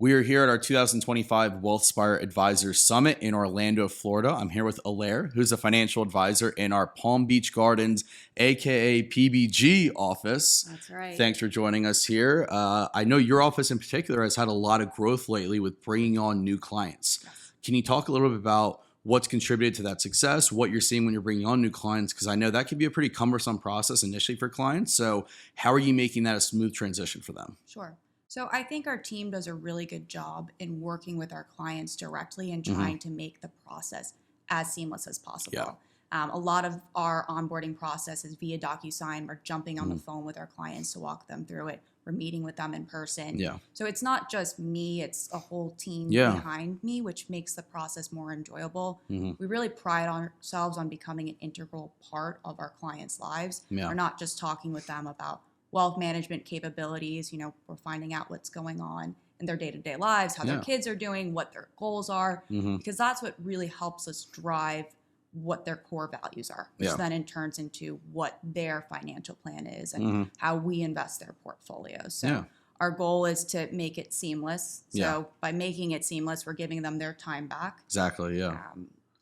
We are here at our 2025 Wealthspire Advisors Summit in Orlando, Florida. I'm here with Allaire, who's a financial advisor in our Palm Beach Gardens, aka PBG office. That's right. Thanks for joining us here. I know your office in particular has had a lot of growth lately with bringing on new clients. Yes. Can you talk a little bit about what's contributed to that success, what you're seeing when you're bringing on new clients? Because I know that can be a pretty cumbersome process initially for clients. So how are you making that a smooth transition for them? Sure. So I think our team does a really good job in working with our clients directly and trying to make the process as seamless as possible. Yeah. A lot of our onboarding process is via DocuSign. We're jumping on the phone with our clients to walk them through it. We're meeting with them in person. Yeah. So it's not just me, it's a whole team behind me, which makes the process more enjoyable. We really pride ourselves on becoming an integral part of our clients' lives. Yeah. We're not just talking with them about wealth management capabilities. We're finding out what's going on in their day-to-day lives, how their kids are doing, what their goals are, because that's what really helps us drive what their core values are, which then in turns into what their financial plan is and how we invest their portfolios. So our goal is to make it seamless. So by making it seamless, we're giving them their time back. Exactly. Yeah.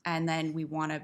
And then we want to,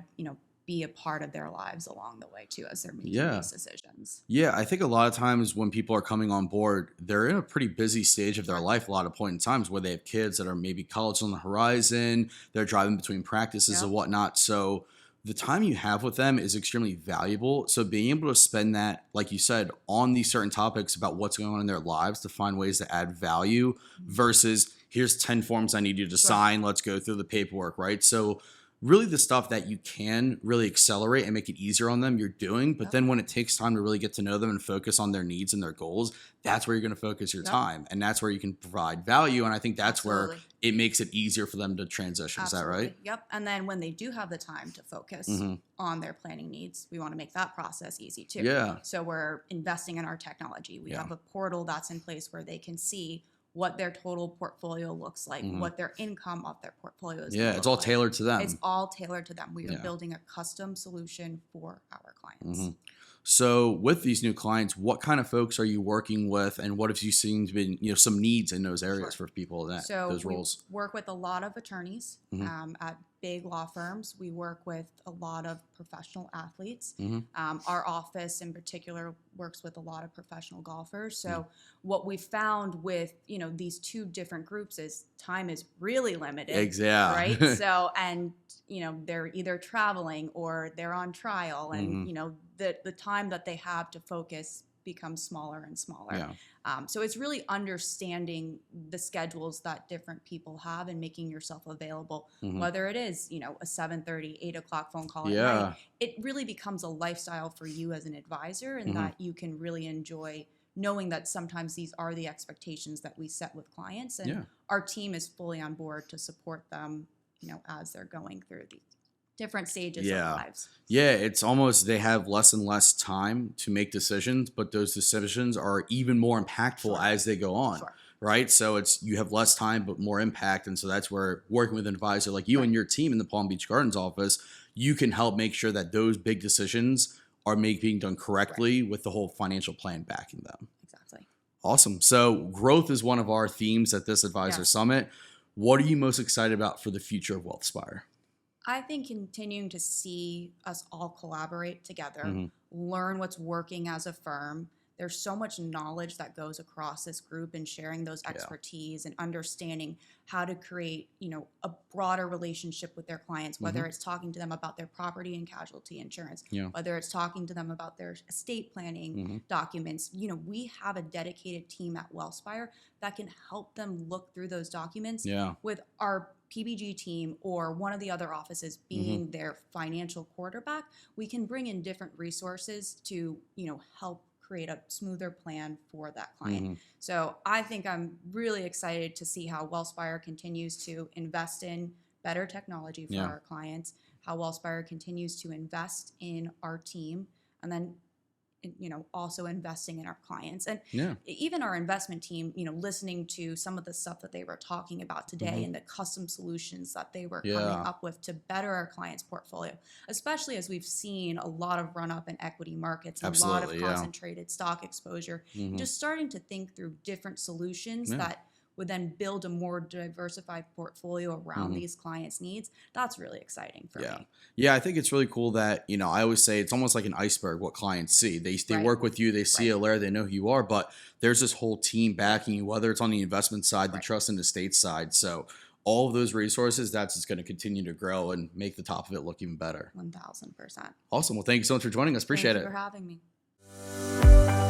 be a part of their lives along the way too, as they're making these decisions. Yeah, I think a lot of times when people are coming on board, they're in a pretty busy stage of their life a lot of point in times where they have kids that are maybe college on the horizon, they're driving between practices and whatnot. So the time you have with them is extremely valuable. So being able to spend that, like you said, on these certain topics about what's going on in their lives to find ways to add value versus here's 10 forms I need you to sign, let's go through the paperwork, right? So really the stuff that you can really accelerate and make it easier on them, you're doing. But then when it takes time to really get to know them and focus on their needs and their goals, that's where you're going to focus your time. And that's where you can provide value. And I think that's where it makes it easier for them to transition. Is that right? Yep. And then when they do have the time to focus on their planning needs, we want to make that process easy too. Yeah. So we're investing in our technology. We have a portal that's in place where they can see what their total portfolio looks like, what their income of their portfolio is. Yeah, it's all tailored to them. It's all tailored to them. We are building a custom solution for our clients. So with these new clients, what kind of folks are you working with, and what have you seen to be some needs in those areas for people in those roles? We work with a lot of attorneys at big law firms. We work with a lot of professional athletes. Our office in particular works with a lot of professional golfers. So what we found with these two different groups is time is really limited. Exactly. Right. So they're either traveling or they're on trial, and the time that they have to focus becomes smaller and smaller. So it's really understanding the schedules that different people have and making yourself available, whether it is, a 7:30, 8 o'clock phone call at night. It really becomes a lifestyle for you as an advisor, and that you can really enjoy knowing that sometimes these are the expectations that we set with clients, and our team is fully on board to support them, as they're going through these different stages of lives. Yeah, it's almost they have less and less time to make decisions, but those decisions are even more impactful as they go on. Right? So you have less time but more impact. And so that's where working with an advisor like you and your team in the Palm Beach Gardens office, you can help make sure that those big decisions are being done correctly with the whole financial plan backing them. Exactly. Awesome. So growth is one of our themes at this Advisor Summit. What are you most excited about for the future of Wealthspire? I think continuing to see us all collaborate together, learn what's working as a firm. There's so much knowledge that goes across this group, and sharing those expertise and understanding how to create, a broader relationship with their clients, whether it's talking to them about their property and casualty insurance, whether it's talking to them about their estate planning documents. We have a dedicated team at Wealthspire that can help them look through those documents with our PBG team or one of the other offices being their financial quarterback. We can bring in different resources to, help create a smoother plan for that client. So I think I'm really excited to see how Wealthspire continues to invest in better technology for our clients, how Wealthspire continues to invest in our team, and then also investing in our clients. And even our investment team, listening to some of the stuff that they were talking about today and the custom solutions that they were coming up with to better our clients' portfolio, especially as we've seen a lot of run up in equity markets, a lot of concentrated stock exposure, just starting to think through different solutions that would then build a more diversified portfolio around these clients' needs. That's really exciting for me. Yeah, I think it's really cool that, you know, I always say it's almost like an iceberg what clients see. They work with you, they see Allaire, they know who you are, but there's this whole team backing you, whether it's on the investment side, the trust and estate side. So all of those resources, that's just going to continue to grow and make the top of it look even better. 1000%. Awesome. Well, thank you so much for joining us. Appreciate it. Thank you for having me.